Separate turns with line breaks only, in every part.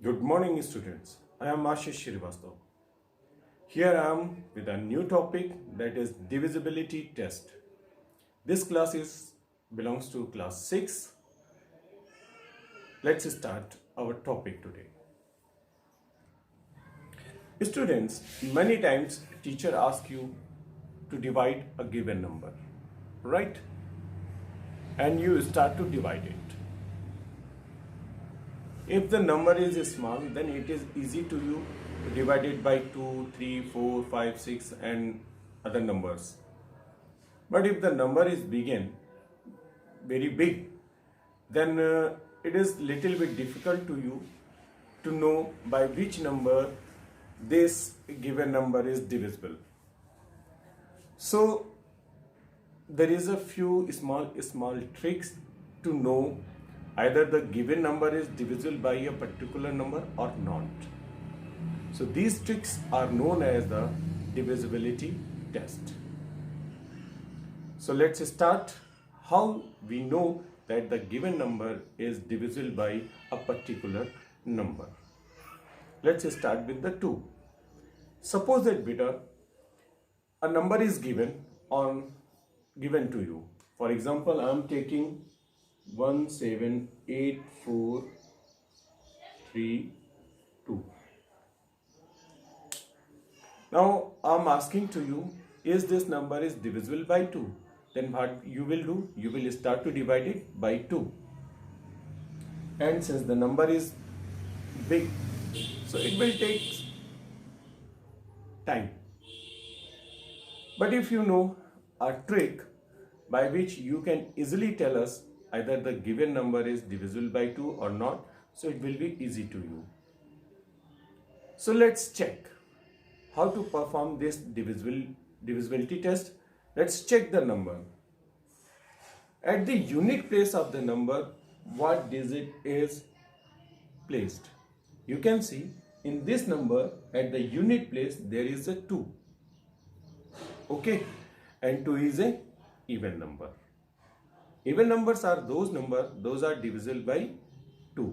Good morning, students. I am Ashish Shrivastava. Here I am with a new topic, that is divisibility test. This class belongs to class 6. Let's start our topic today. Students, many times teacher asks you to divide a given number, right? And you start to divide it. If the number is small, then it is easy to you to divide it by 2, 3, 4, 5, 6 and other numbers. But if the number is very big, then it is little bit difficult to you to know by which number this given number is divisible. So there is a few small tricks to know either the given number is divisible by a particular number or not. So these tricks are known as the divisibility test. So let's start how we know that the given number is divisible by a particular number. Let's start with the 2. Suppose that beta a number is given to you. For example, I am taking 1784332. Now I am asking to you, is this number is divisible by 2? Then what you will do? You will start to divide it by 2. And since the number is big, so it will take time. But if you know a trick by which you can easily tell us either the given number is divisible by 2 or not, so it will be easy to you. So let's check how to perform this divisibility test. Let's check the number. At the unit place of the number, what digit is placed? You can see in this number at the unit place there is a 2. Okay, and 2 is a even number. Even numbers are those are divisible by 2,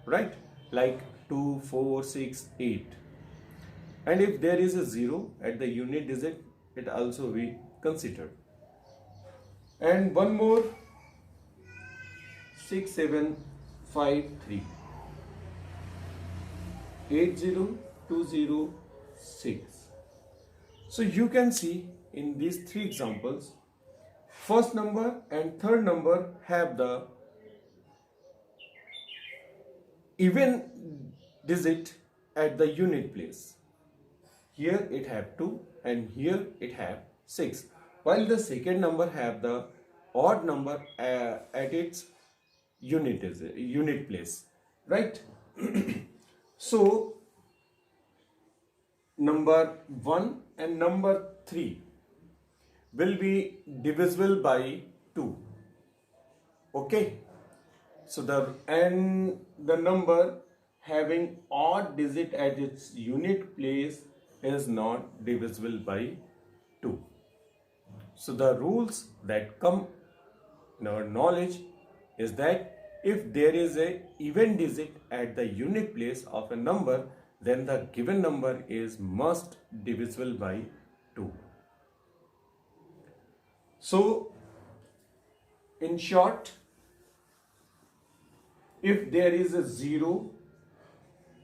right? Like 2, 4, 6, 8. And if there is a 0 at the unit digit, it also be considered. And one more, 6753, 80206. So you can see in these 3 examples, first number and third number have the even digit at the unit place. Here it have 2 and here it have 6. While the second number have the odd number at its unit place, right? So number 1 and number 3 will be divisible by 2. Okay, so the number having odd digit at its unit place is not divisible by 2. So the rules that come in our knowledge is that if there is a even digit at the unit place of a number, then the given number is must divisible by 2. So in short, if there is a 0,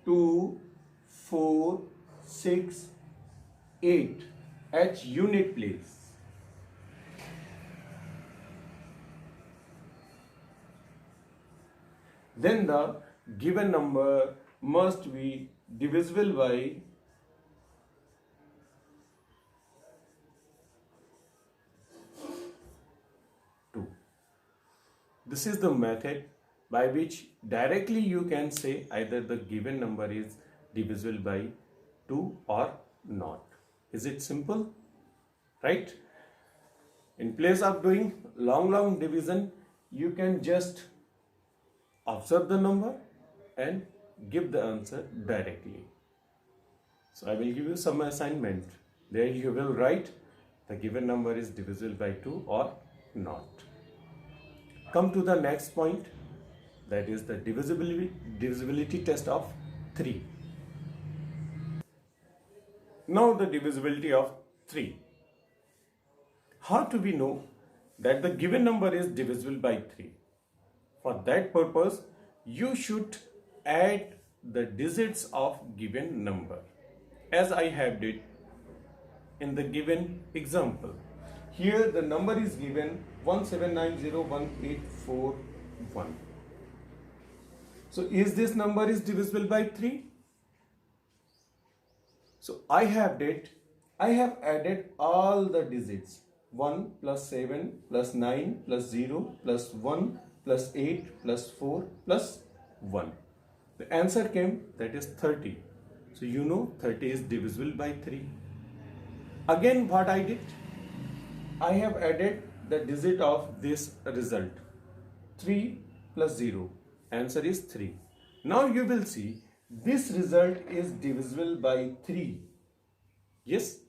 2, 4, 6, 8 at unit place, then the given number must be divisible by 2. This is the method by which directly you can say either the given number is divisible by 2 or not. Is it simple? Right? In place of doing long division, you can just observe the number and give the answer directly. So I will give you some assignment. There you will write the given number is divisible by 2 or not. Come to the next point, that is the divisibility test of 3. Now the divisibility of 3. How do we know that the given number is divisible by 3? For that purpose, you should add the digits of given number, as I have did in the given example. Here the number is given 1790181. So is this number is divisible by 3? So I have added all the digits, 1 plus 7 plus 9 plus 0 plus 1 plus 8 plus 4 plus 1. The answer came, that is 30. So you know 30 is divisible by 3. Again what I did? I have added the digit of this result, 3 plus 0. Answer is 3. Now you will see this result is divisible by 3. Yes.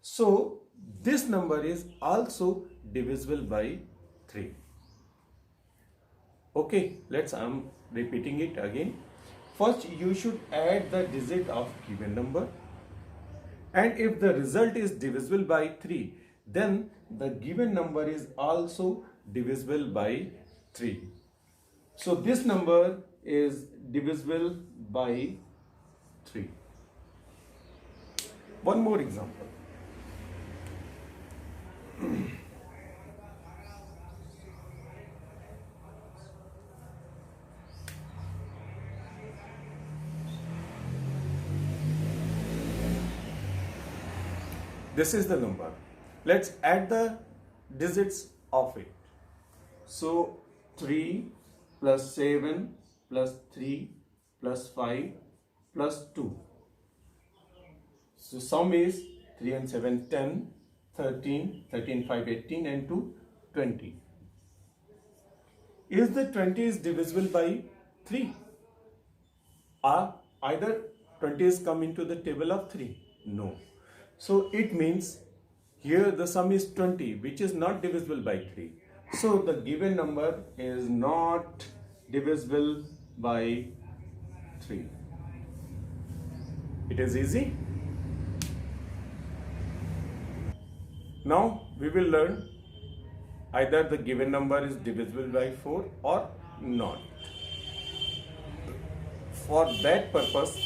So this number is also divisible by 3. Okay, I'm repeating it again. First you should add the digit of given number, and if the result is divisible by 3, then the given number is also divisible by 3. So this number is divisible by 3. One more example. This is the number. Let's add the digits of it. So 3 plus 7 plus 3 plus 5 plus 2. So sum is 3 and 7 10, 13, 13 5 18 and 2 20. Is the 20 is divisible by 3? Either 20 is come into the table of 3? No. So it means here the sum is 20, which is not divisible by 3. So the given number is not divisible by 3. It is easy. Now we will learn either the given number is divisible by 4 or not. For that purpose,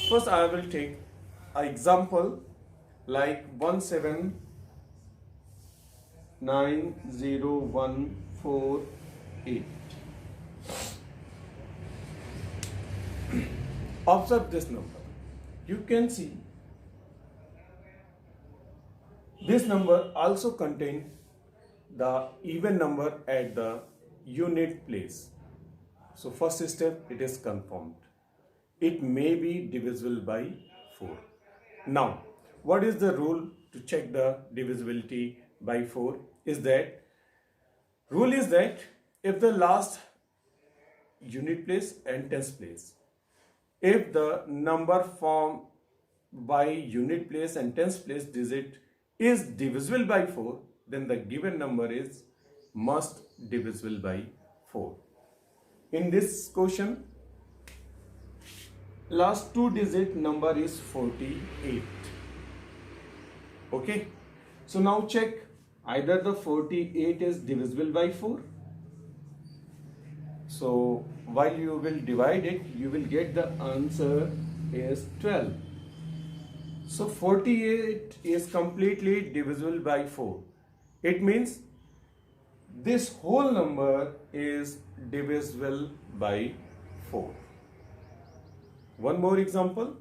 first I will take an example like 1790148. Observe this number. You can see this number also contains the even number at the unit place. So first step, it is confirmed. It may be divisible by 4. Now, what is the rule to check the divisibility by 4? Rule is that if the last unit place and tens place, if the number formed by unit place and tens place digit is divisible by 4, then the given number is must divisible by 4. In this question, last two digit number is 48. Okay, so now check either the 48 is divisible by 4. So while you will divide it, you will get the answer is 12. So 48 is completely divisible by 4. It means this whole number is divisible by 4. One more example.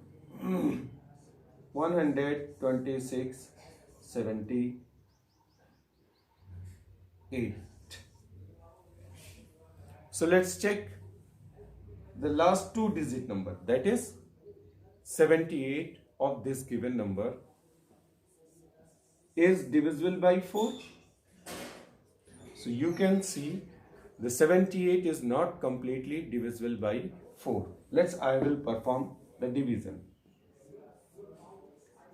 12678. So let's check the last two digit number, that is 78 of this given number is divisible by 4. So you can see the 78 is not completely divisible by 4. I will perform the division.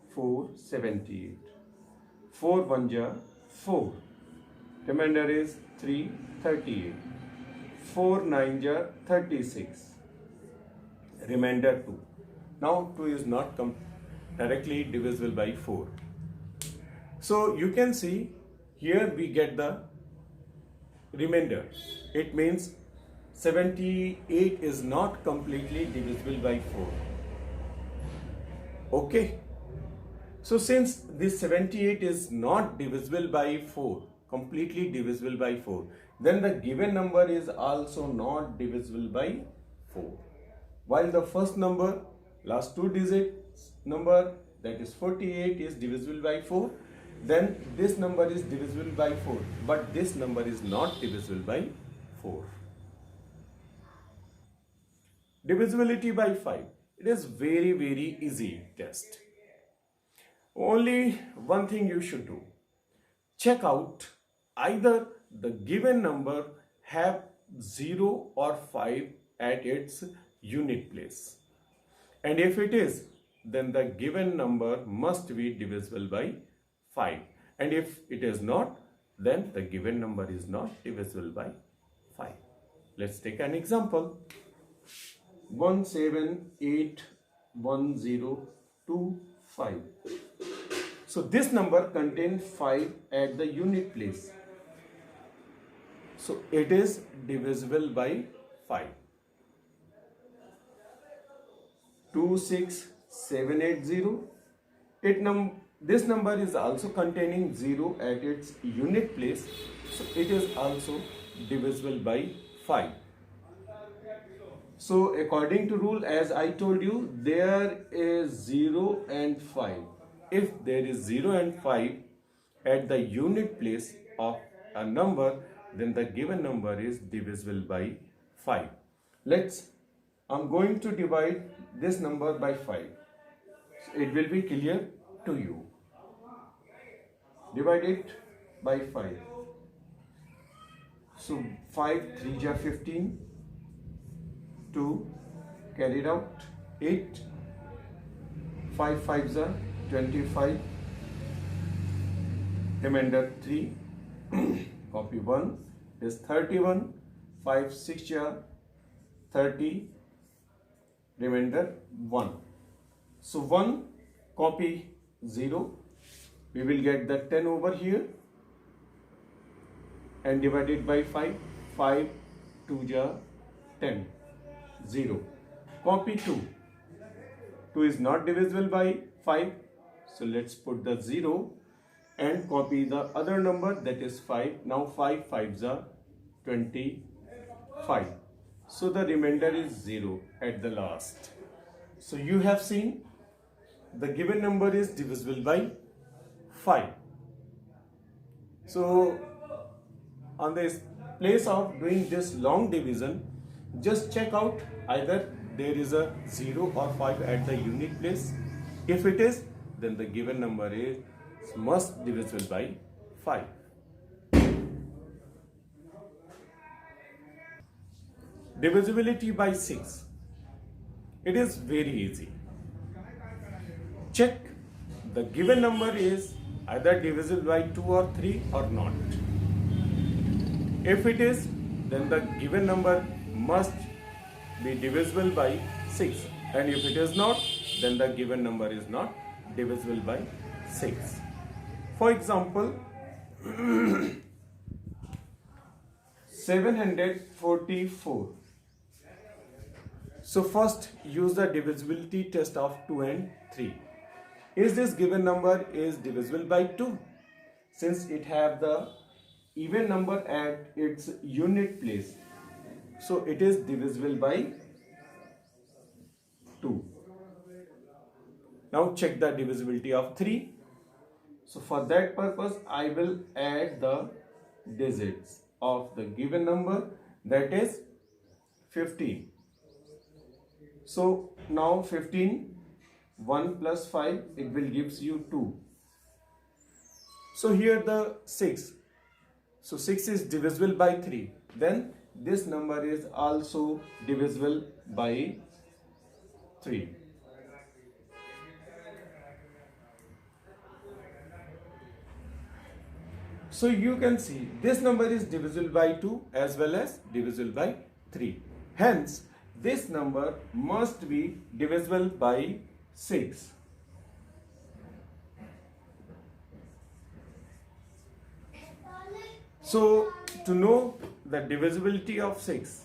478. 4 1 ja 4. Remainder is 338. 4 9 ja 36. remainder 2. Now 2 is not directly divisible by 4. So you can see here we get the remainder. It means 78 is not completely divisible by 4. Okay. So since this 78 is not divisible by 4, completely divisible by 4, then the given number is also not divisible by 4. While the first number, last two digits number, that is 48, is divisible by 4, then this number is divisible by 4, but this number is not divisible by 4. Divisibility by 5. It is very easy test. Only one thing you should do. Check out either the given number have 0 or 5 at its unit place. And if it is, then the given number must be divisible by 5. And if it is not, then the given number is not divisible by 5. Let's take an example. 1781025. So this number contains 5 at the unit place. So it is divisible by 5. 26780. This number is also containing 0 at its unit place. So it is also divisible by 5. So according to rule, as I told you, there is 0 and 5. If there is 0 and 5 at the unit place of a number, then the given number is divisible by 5. I'm going to divide this number by 5. So it will be clear to you. Divide it by 5. So 5 3 are 15. 2 carried out 8. 5 5s are 25. Remainder 3. Copy 1 is 31. 5 6 are 30. Remainder 1. So 1 copy 0. We will get the 10 over here and divide it by 5. 5 2 are 10. 0. Copy 2. 2 is not divisible by 5. So let's put the 0 and copy the other number, that is 5. Now 5 5s are 25. So the remainder is 0 at the last. So you have seen the given number is divisible by 5. So on the place of doing this long division, just check out either there is a 0 or 5 at the unit place. If it is, then the given number is must divisible by 5. Divisibility by 6. It is very easy. Check the given number is either divisible by 2 or 3 or not. If it is, then the given number must be divisible by 6, and if it is not, then the given number is not divisible by 6. For example, 744. So first use the divisibility test of 2 and 3. Is this given number is divisible by 2? Since it have the even number at its unit place, so it is divisible by 2. Now check the divisibility of 3. So for that purpose, I will add the digits of the given number, that is 15. So now 15, 1 plus 5, it will gives you 2. So here the 6. So 6 is divisible by 3. Then this number is also divisible by 3. So you can see this number is divisible by 2 as well as divisible by 3. Hence, this number must be divisible by 6. So to know the divisibility of 6,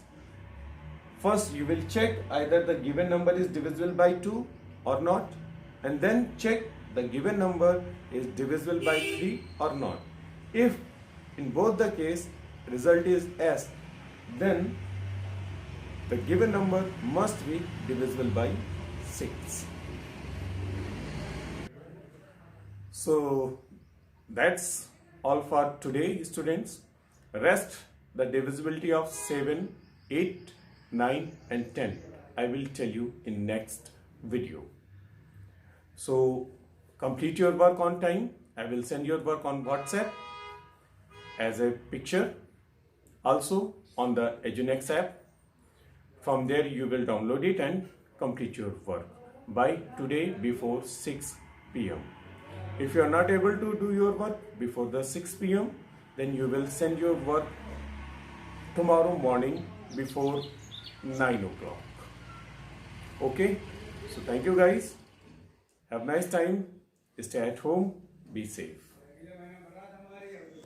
first you will check either the given number is divisible by 2 or not, and then check the given number is divisible by 3 or not. If in both the case result is S, then the given number must be divisible by 6. So that's all for today, students. Rest the divisibility of 7, 8, 9 and 10 I will tell you in next video. So complete your work on time. I will send your work on WhatsApp as a picture, also on the EduNext app. From there you will download it and complete your work by today before 6 p.m. If you are not able to do your work before the 6 p.m., then you will send your work tomorrow morning before 9 o'clock. Okay, so thank you guys. Have a nice time. Stay at home. Be safe.